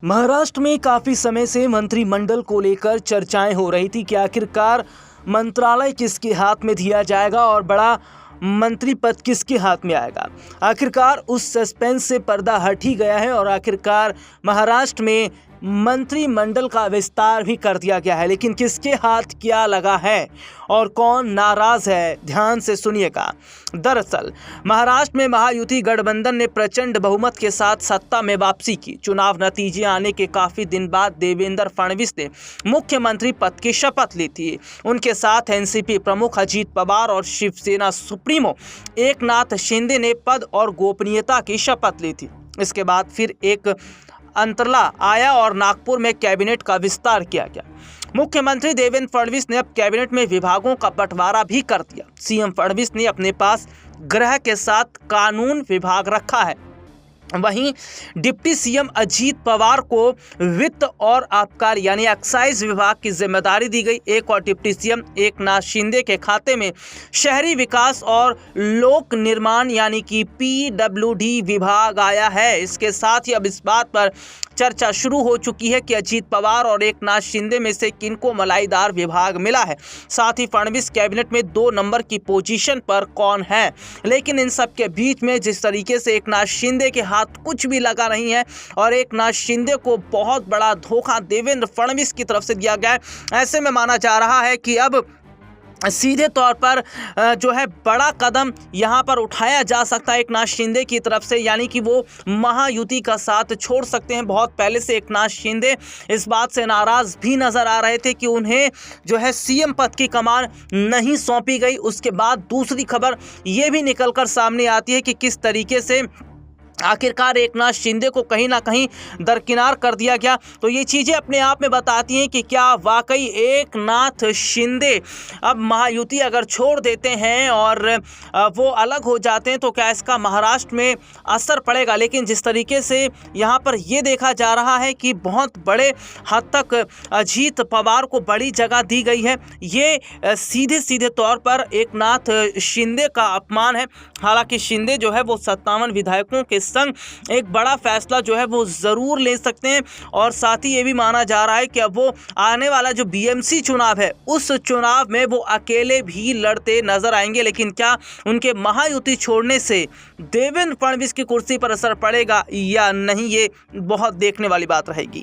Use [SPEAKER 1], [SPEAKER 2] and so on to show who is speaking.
[SPEAKER 1] महाराष्ट्र में काफी समय से मंत्रिमंडल को लेकर चर्चाएं हो रही थी कि आखिरकार मंत्रालय किसके हाथ में दिया जाएगा और बड़ा मंत्री पद किसके हाथ में आएगा। आखिरकार उस सस्पेंस से पर्दा हट ही गया है और आखिरकार महाराष्ट्र में मंत्रिमंडल का विस्तार भी कर दिया गया है। लेकिन किसके हाथ क्या लगा है और कौन नाराज है, ध्यान से सुनिएगा। दरअसल महाराष्ट्र में महायुति गठबंधन ने प्रचंड बहुमत के साथ सत्ता में वापसी की। चुनाव नतीजे आने के काफी दिन बाद देवेंद्र फडणवीस ने मुख्यमंत्री पद की शपथ ली थी। उनके साथ एनसीपी प्रमुख अजीत पवार और शिवसेना सुप्रीमो एकनाथ शिंदे ने पद और गोपनीयता की शपथ ली थी। इसके बाद फिर एक अंतरला आया और नागपुर में कैबिनेट का विस्तार किया गया। मुख्यमंत्री देवेंद्र फडणवीस ने अब कैबिनेट में विभागों का बंटवारा भी कर दिया। सीएम फडणवीस ने अपने पास गृह के साथ कानून विभाग रखा है। वहीं डिप्टी सीएम अजीत पवार को वित्त और आबकारी यानी एक्साइज विभाग की जिम्मेदारी दी गई। एक और डिप्टी सीएम एकनाथ शिंदे के खाते में शहरी विकास और लोक निर्माण यानी कि पीडब्ल्यूडी विभाग आया है। इसके साथ ही अब इस बात पर चर्चा शुरू हो चुकी है कि अजीत पवार और एकनाथ शिंदे में से किनको मलाईदार विभाग मिला है। साथ ही फडणवीस कैबिनेट में 2 नंबर की पोजीशन पर कौन है। लेकिन इन सब के बीच में जिस तरीके से एकनाथ शिंदे के हाथ कुछ भी लगा नहीं है और एकनाथ शिंदे को बहुत बड़ा धोखा देवेंद्र फडणवीस की तरफ से दिया गया है, ऐसे में माना जा रहा है कि अब सीधे तौर पर जो है बड़ा कदम यहां पर उठाया जा सकता है एकनाथ शिंदे की तरफ से, यानी कि वो महायुति का साथ छोड़ सकते हैं। बहुत पहले से एकनाथ शिंदे इस बात से नाराज भी नजर आ रहे थे कि उन्हें जो है सीएम पद की कमान नहीं सौंपी गई। उसके बाद दूसरी खबर ये भी निकलकर सामने आती है कि किस तरीके से आखिरकार एकनाथ शिंदे को कहीं ना कहीं दरकिनार कर दिया गया। तो ये चीज़ें अपने आप में बताती हैं कि क्या वाकई एकनाथ शिंदे अब महायुति अगर छोड़ देते हैं और वो अलग हो जाते हैं तो क्या इसका महाराष्ट्र में असर पड़ेगा। लेकिन जिस तरीके से यहाँ पर ये देखा जा रहा है कि बहुत बड़े हद तक अजीत पवार को बड़ी जगह दी गई है, ये सीधे सीधे तौर पर एकनाथ शिंदे का अपमान है। हालांकि शिंदे जो है वो 57 विधायकों के संग एक बड़ा फैसला जो है वो जरूर ले सकते हैं और साथ ही ये भी माना जा रहा है कि अब वो आने वाला जो बीएमसी चुनाव है उस चुनाव में वो अकेले भी लड़ते नजर आएंगे। लेकिन क्या उनके महायुति छोड़ने से देवेंद्र फडणवीस की कुर्सी पर असर पड़ेगा या नहीं, ये बहुत देखने वाली बात रहेगी।